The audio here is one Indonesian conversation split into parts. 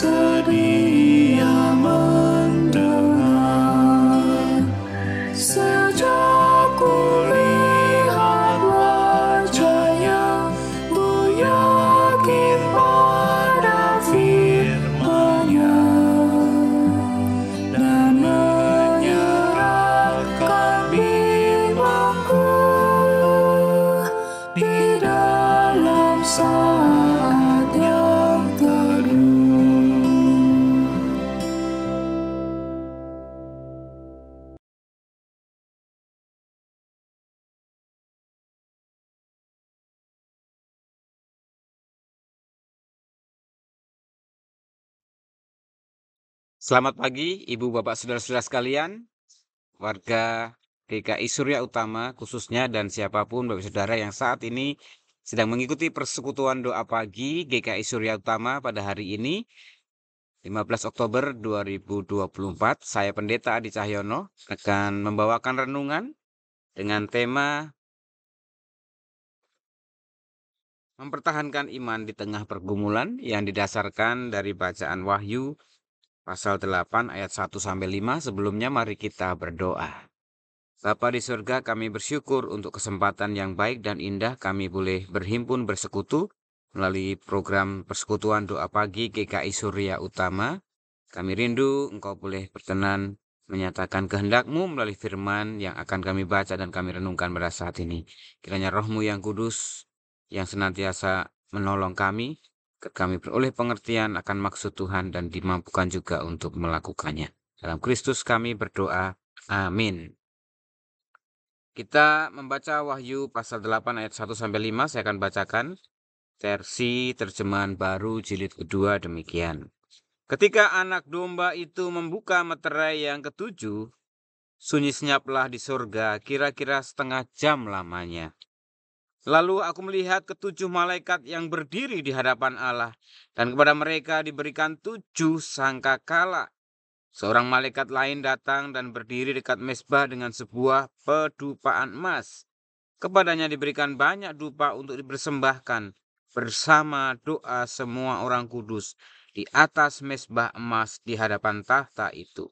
sedia mendengar. Sejak kulihat wajahnya, ku yakin pada firman-Nya dan menyerahkan bimbangku di dalam saat yang teduh. Selamat pagi, Ibu, Bapak, Saudara-saudara sekalian, warga GKI Surya Utama khususnya, dan siapapun Bapak Saudara yang saat ini sedang mengikuti persekutuan doa pagi GKI Surya Utama pada hari ini, 15 Oktober 2024. Saya Pendeta Adi Cahyono akan membawakan renungan dengan tema mempertahankan iman di tengah pergumulan yang didasarkan dari bacaan Wahyu Pasal 8 ayat 1-5. Sebelumnya mari kita berdoa. Bapa di surga, kami bersyukur untuk kesempatan yang baik dan indah kami boleh berhimpun bersekutu melalui program persekutuan doa pagi GKI Surya Utama. Kami rindu Engkau boleh berkenan menyatakan kehendak-Mu melalui firman yang akan kami baca dan kami renungkan pada saat ini. Kiranya Roh-Mu yang kudus yang senantiasa menolong kami, kami beroleh pengertian akan maksud Tuhan dan dimampukan juga untuk melakukannya. Dalam Kristus kami berdoa. Amin. Kita membaca Wahyu pasal 8 ayat 1-5. Saya akan bacakan versi terjemahan baru jilid kedua demikian. Ketika anak domba itu membuka meterai yang ketujuh, sunyi senyaplah di surga kira-kira setengah jam lamanya. Lalu aku melihat ketujuh malaikat yang berdiri di hadapan Allah, dan kepada mereka diberikan 7 sangkakala. Seorang malaikat lain datang dan berdiri dekat mezbah dengan sebuah pedupaan emas. Kepadanya diberikan banyak dupa untuk dipersembahkan bersama doa semua orang kudus di atas mezbah emas di hadapan tahta itu.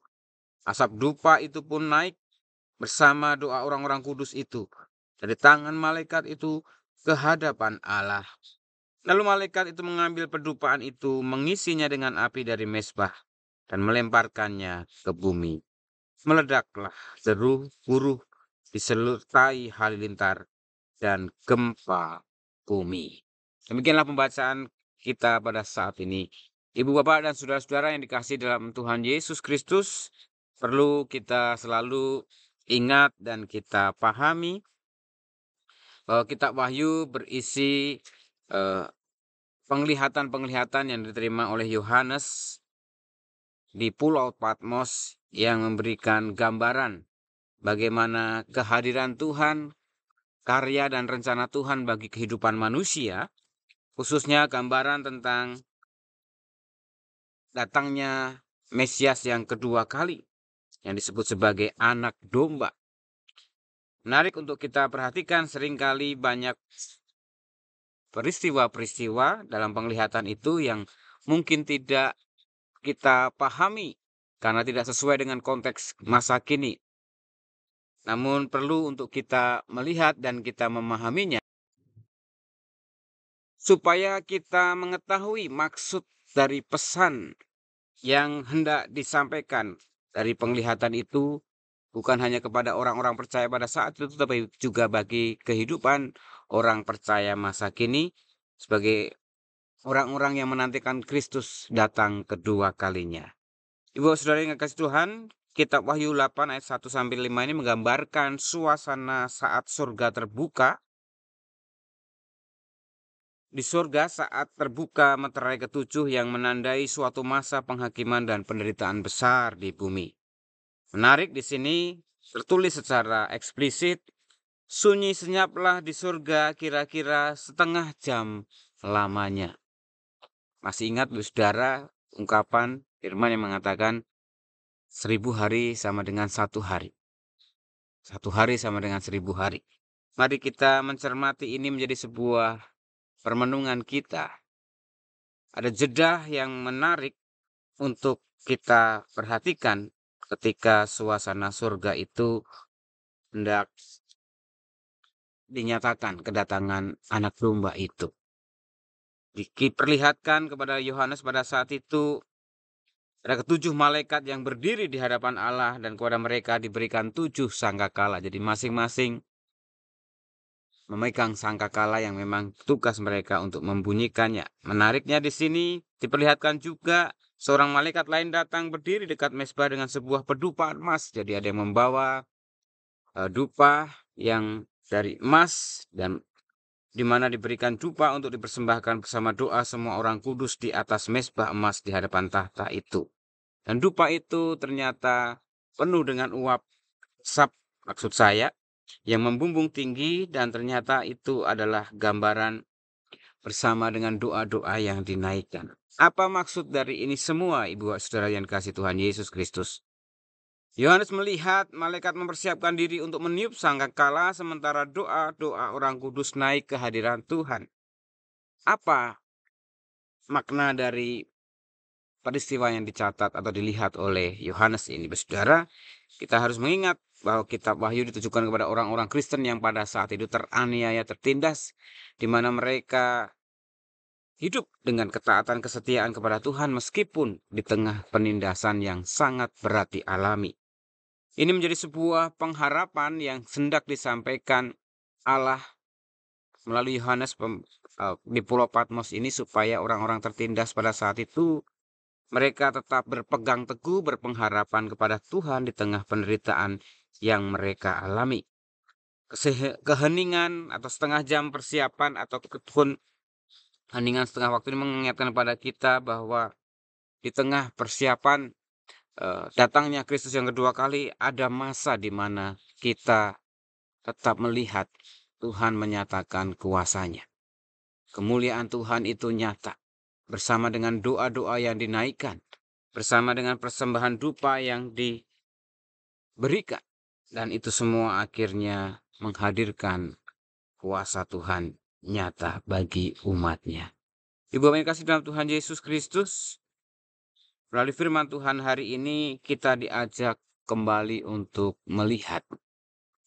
Asap dupa itu pun naik bersama doa orang-orang kudus itu dari tangan malaikat itu ke hadapan Allah. Lalu malaikat itu mengambil pedupaan itu, mengisinya dengan api dari mezbah dan melemparkannya ke bumi. Meledaklah deru guruh disertai halilintar dan gempa bumi. Demikianlah pembacaan kita pada saat ini. Ibu, Bapak, dan saudara-saudara yang dikasihi dalam Tuhan Yesus Kristus, perlu kita selalu ingat dan kita pahami bahwa kitab Wahyu berisi penglihatan-penglihatan yang diterima oleh Yohanes di Pulau Patmos yang memberikan gambaran bagaimana kehadiran Tuhan, karya dan rencana Tuhan bagi kehidupan manusia, khususnya gambaran tentang datangnya Mesias yang kedua kali yang disebut sebagai anak domba. Menarik untuk kita perhatikan, seringkali banyak peristiwa-peristiwa dalam penglihatan itu yang mungkin tidak kita pahami karena tidak sesuai dengan konteks masa kini. Namun perlu untuk kita melihat dan kita memahaminya supaya kita mengetahui maksud dari pesan yang hendak disampaikan dari penglihatan itu, bukan hanya kepada orang-orang percaya pada saat itu, tetapi juga bagi kehidupan orang percaya masa kini sebagai orang-orang yang menantikan Kristus datang kedua kalinya. Ibu saudara yang kasih Tuhan, kitab Wahyu 8 ayat 1-5 ini menggambarkan suasana saat surga terbuka. Di surga saat terbuka meterai ketujuh yang menandai suatu masa penghakiman dan penderitaan besar di bumi. Menarik di sini tertulis secara eksplisit, sunyi senyaplah di surga kira-kira setengah jam lamanya. Masih ingat saudara ungkapan firman yang mengatakan 1000 hari sama dengan 1 hari. 1 hari sama dengan 1000 hari. Mari kita mencermati ini menjadi sebuah permenungan kita. Ada jeda yang menarik untuk kita perhatikan ketika suasana surga itu hendak dinyatakan kedatangan anak domba itu. Diperlihatkan kepada Yohanes pada saat itu ada ketujuh malaikat yang berdiri di hadapan Allah dan kepada mereka diberikan 7 sangkakala. Jadi masing-masing memegang sangkakala yang memang tugas mereka untuk membunyikannya. Menariknya di sini diperlihatkan juga seorang malaikat lain datang berdiri dekat mezbah dengan sebuah pedupa emas. Jadi ada yang membawa dupa yang dari emas dan di mana diberikan dupa untuk dipersembahkan bersama doa semua orang kudus di atas mezbah emas di hadapan tahta itu. Dan dupa itu ternyata penuh dengan uap sap, maksud saya, yang membumbung tinggi, dan ternyata itu adalah gambaran bersama dengan doa-doa yang dinaikkan. Apa maksud dari ini semua, Ibu Saudara yang kasih Tuhan Yesus Kristus? Yohanes melihat malaikat mempersiapkan diri untuk meniup sangkakala sementara doa-doa orang kudus naik ke hadiran Tuhan. Apa makna dari peristiwa yang dicatat atau dilihat oleh Yohanes ini, Saudara? Kita harus mengingat bahwa kitab Wahyu ditujukan kepada orang-orang Kristen yang pada saat itu teraniaya, tertindas, di mana mereka hidup dengan ketaatan kesetiaan kepada Tuhan meskipun di tengah penindasan yang sangat berat dialami. Ini menjadi sebuah pengharapan yang hendak disampaikan Allah melalui Yohanes di Pulau Patmos ini supaya orang-orang tertindas pada saat itu mereka tetap berpegang teguh, berpengharapan kepada Tuhan di tengah penderitaan yang mereka alami. Keheningan atau setengah jam persiapan ataupun heningan setengah waktu ini mengingatkan kepada kita bahwa di tengah persiapan datangnya Kristus yang kedua kali ada masa di mana kita tetap melihat Tuhan menyatakan kuasa-Nya. Kemuliaan Tuhan itu nyata bersama dengan doa-doa yang dinaikkan, bersama dengan persembahan dupa yang diberikan, dan itu semua akhirnya menghadirkan kuasa Tuhan nyata bagi umat-Nya. Ibu yang kasih dalam Tuhan Yesus Kristus, melalui firman Tuhan hari ini kita diajak kembali untuk melihat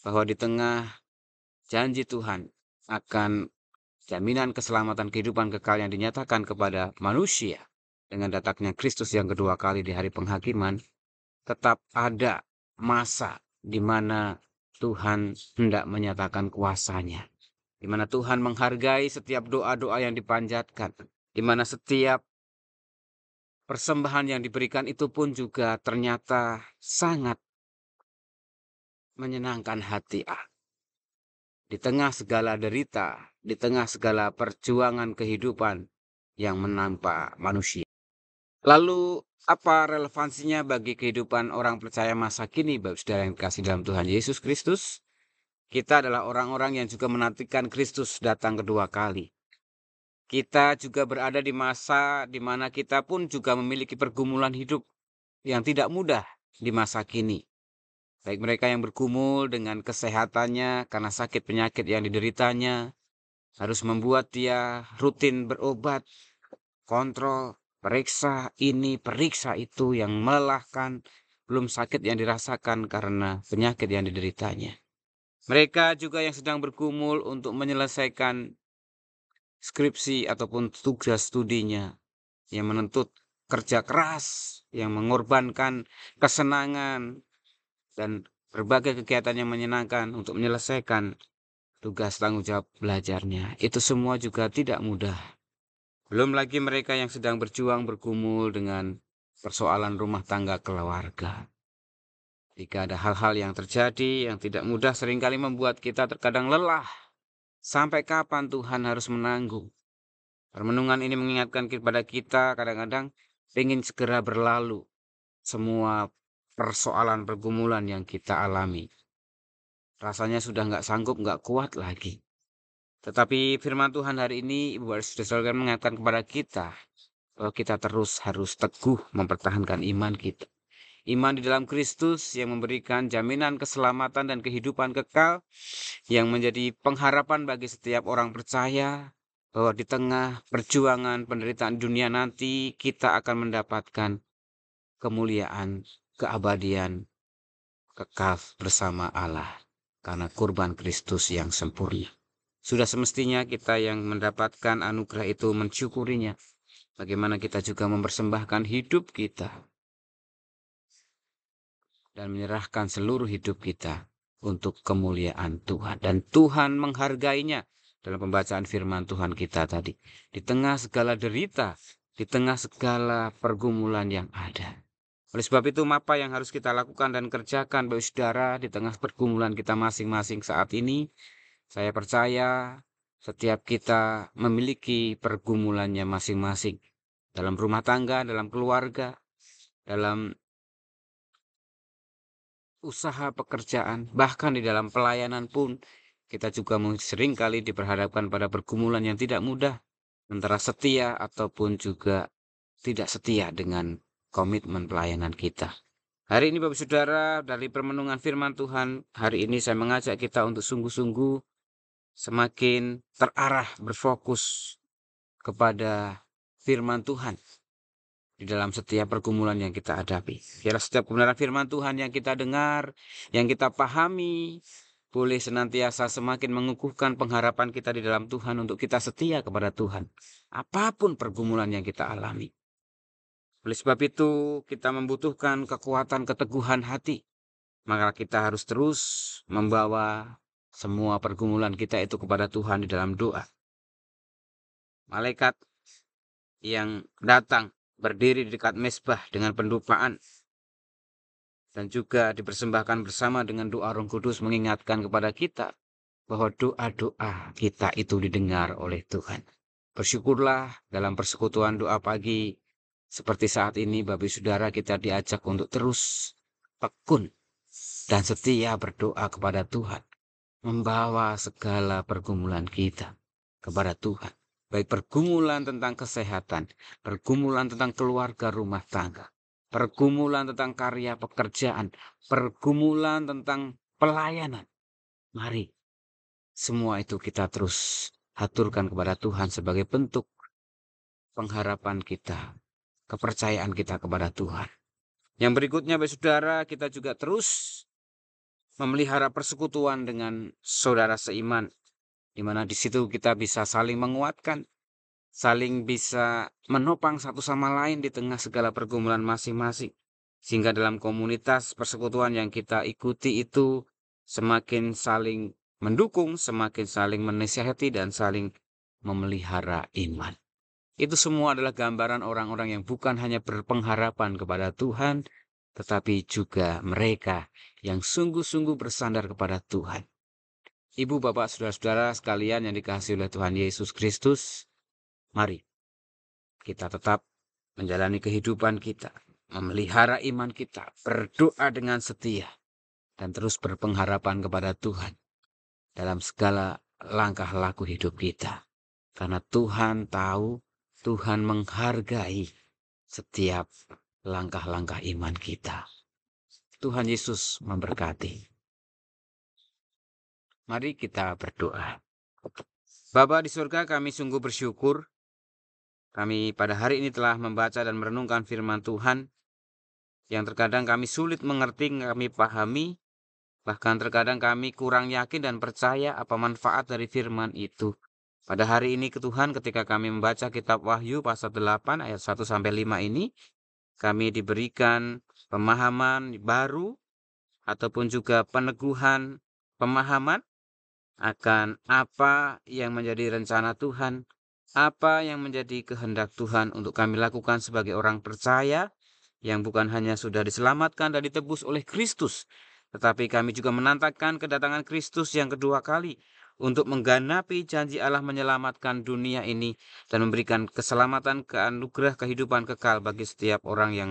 bahwa di tengah janji Tuhan akan jaminan keselamatan kehidupan kekal yang dinyatakan kepada manusia dengan datangnya Kristus yang kedua kali di hari penghakiman, tetap ada masa di mana Tuhan hendak menyatakan kuasa-Nya, di mana Tuhan menghargai setiap doa-doa yang dipanjatkan, di mana setiap persembahan yang diberikan itu pun juga ternyata sangat menyenangkan hati Allah. Di tengah segala derita, di tengah segala perjuangan kehidupan yang menimpa manusia. Lalu apa relevansinya bagi kehidupan orang percaya masa kini, Bapak Saudara yang dikasihi dalam Tuhan Yesus Kristus? Kita adalah orang-orang yang juga menantikan Kristus datang kedua kali. Kita juga berada di masa di mana kita pun juga memiliki pergumulan hidup yang tidak mudah di masa kini. Baik mereka yang bergumul dengan kesehatannya karena sakit penyakit yang dideritanya, harus membuat dia rutin berobat, kontrol, periksa ini, periksa itu yang melelahkan, belum sakit yang dirasakan karena penyakit yang dideritanya. Mereka juga yang sedang bergumul untuk menyelesaikan skripsi ataupun tugas studinya yang menuntut kerja keras, yang mengorbankan kesenangan dan berbagai kegiatan yang menyenangkan untuk menyelesaikan tugas tanggung jawab belajarnya. Itu semua juga tidak mudah. Belum lagi mereka yang sedang berjuang bergumul dengan persoalan rumah tangga keluarga. Jika ada hal-hal yang terjadi yang tidak mudah seringkali membuat kita terkadang lelah. Sampai kapan Tuhan harus menanggung? Permenungan ini mengingatkan kepada kita kadang-kadang ingin segera berlalu semua persoalan pergumulan yang kita alami. Rasanya sudah nggak sanggup, nggak kuat lagi. Tetapi firman Tuhan hari ini, Ibu Saudara mengatakan kepada kita bahwa kita terus harus teguh mempertahankan iman kita. Iman di dalam Kristus yang memberikan jaminan keselamatan dan kehidupan kekal yang menjadi pengharapan bagi setiap orang percaya bahwa di tengah perjuangan penderitaan dunia nanti kita akan mendapatkan kemuliaan, keabadian, kekal bersama Allah karena kurban Kristus yang sempurna. Sudah semestinya kita yang mendapatkan anugerah itu mensyukurinya. Bagaimana kita juga mempersembahkan hidup kita dan menyerahkan seluruh hidup kita untuk kemuliaan Tuhan. Dan Tuhan menghargainya dalam pembacaan firman Tuhan kita tadi. Di tengah segala derita, di tengah segala pergumulan yang ada. Oleh sebab itu, apa yang harus kita lakukan dan kerjakan, Bapak Saudara, di tengah pergumulan kita masing-masing saat ini? Saya percaya setiap kita memiliki pergumulannya masing-masing. Dalam rumah tangga, dalam keluarga, dalam usaha pekerjaan, bahkan di dalam pelayanan pun, kita juga seringkali diperhadapkan pada pergumulan yang tidak mudah, antara setia ataupun juga tidak setia dengan komitmen pelayanan kita. Hari ini Bapak Saudara, dari permenungan firman Tuhan, hari ini saya mengajak kita untuk sungguh-sungguh semakin terarah berfokus kepada firman Tuhan di dalam setiap pergumulan yang kita hadapi. Biarlah setiap kebenaran firman Tuhan yang kita dengar, yang kita pahami, boleh senantiasa semakin mengukuhkan pengharapan kita di dalam Tuhan untuk kita setia kepada Tuhan. Apapun pergumulan yang kita alami. Oleh sebab itu, kita membutuhkan kekuatan keteguhan hati. Maka kita harus terus membawa semua pergumulan kita itu kepada Tuhan di dalam doa. Malaikat yang datang berdiri di dekat mezbah dengan pendupaan dan juga dipersembahkan bersama dengan doa Roh Kudus mengingatkan kepada kita bahwa doa-doa kita itu didengar oleh Tuhan. Bersyukurlah dalam persekutuan doa pagi seperti saat ini, Bapak Saudara, kita diajak untuk terus tekun dan setia berdoa kepada Tuhan, membawa segala pergumulan kita kepada Tuhan. Baik pergumulan tentang kesehatan, pergumulan tentang keluarga rumah tangga, pergumulan tentang karya pekerjaan, pergumulan tentang pelayanan. Mari, semua itu kita terus haturkan kepada Tuhan sebagai bentuk pengharapan kita, kepercayaan kita kepada Tuhan. Yang berikutnya, Bapak Saudara, kita juga terus memelihara persekutuan dengan saudara seiman, di mana di situ kita bisa saling menguatkan, saling bisa menopang satu sama lain di tengah segala pergumulan masing-masing. Sehingga dalam komunitas persekutuan yang kita ikuti itu semakin saling mendukung, semakin saling menasihati dan saling memelihara iman. Itu semua adalah gambaran orang-orang yang bukan hanya berpengharapan kepada Tuhan, tetapi juga mereka yang sungguh-sungguh bersandar kepada Tuhan. Ibu, bapak, saudara-saudara sekalian yang dikasihi oleh Tuhan Yesus Kristus, mari kita tetap menjalani kehidupan kita, memelihara iman kita, berdoa dengan setia, dan terus berpengharapan kepada Tuhan dalam segala langkah laku hidup kita. Karena Tuhan tahu, Tuhan menghargai setiap langkah-langkah iman kita. Tuhan Yesus memberkati. Mari kita berdoa. Bapa di surga, kami sungguh bersyukur. Kami pada hari ini telah membaca dan merenungkan firman Tuhan yang terkadang kami sulit mengerti, kami pahami. Bahkan terkadang kami kurang yakin dan percaya apa manfaat dari firman itu. Pada hari ini Tuhan, ketika kami membaca kitab Wahyu pasal 8 ayat 1-5 ini, kami diberikan pemahaman baru ataupun juga peneguhan pemahaman akan apa yang menjadi rencana Tuhan, apa yang menjadi kehendak Tuhan untuk kami lakukan sebagai orang percaya yang bukan hanya sudah diselamatkan dan ditebus oleh Kristus, tetapi kami juga menantikan kedatangan Kristus yang kedua kali untuk menggenapi janji Allah menyelamatkan dunia ini dan memberikan keselamatan, anugerah kehidupan kekal bagi setiap orang yang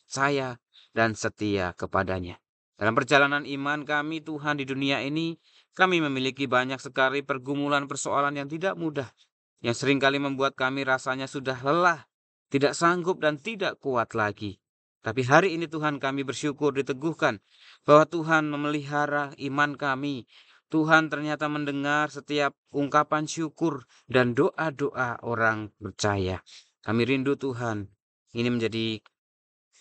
percaya dan setia kepadanya. Dalam perjalanan iman kami Tuhan di dunia ini, kami memiliki banyak sekali pergumulan persoalan yang tidak mudah, yang seringkali membuat kami rasanya sudah lelah, tidak sanggup dan tidak kuat lagi. Tapi hari ini Tuhan, kami bersyukur diteguhkan bahwa Tuhan memelihara iman kami. Tuhan ternyata mendengar setiap ungkapan syukur dan doa-doa orang percaya. Kami rindu Tuhan, ini menjadi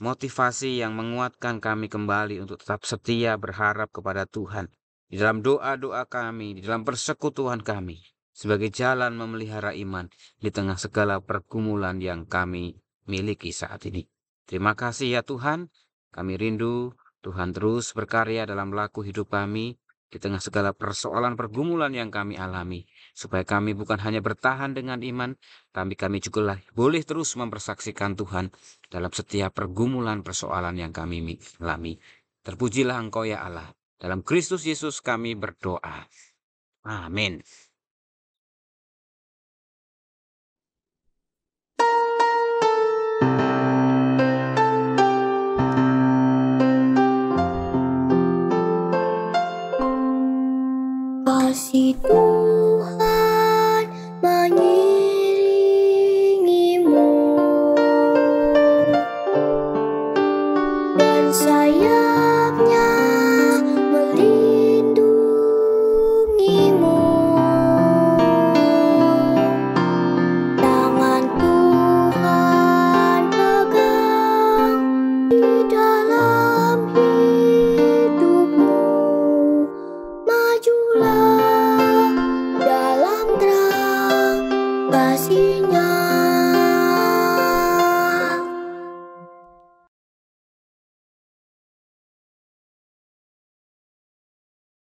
motivasi yang menguatkan kami kembali untuk tetap setia berharap kepada Tuhan di dalam doa-doa kami, di dalam persekutuan kami, sebagai jalan memelihara iman di tengah segala pergumulan yang kami miliki saat ini. Terima kasih ya Tuhan, kami rindu Tuhan terus berkarya dalam laku hidup kami di tengah segala persoalan pergumulan yang kami alami, supaya kami bukan hanya bertahan dengan iman, tapi kami juga boleh terus mempersaksikan Tuhan dalam setiap pergumulan persoalan yang kami alami. Terpujilah Engkau ya Allah. Dalam Kristus Yesus kami berdoa. Amin. Kasih Tuhan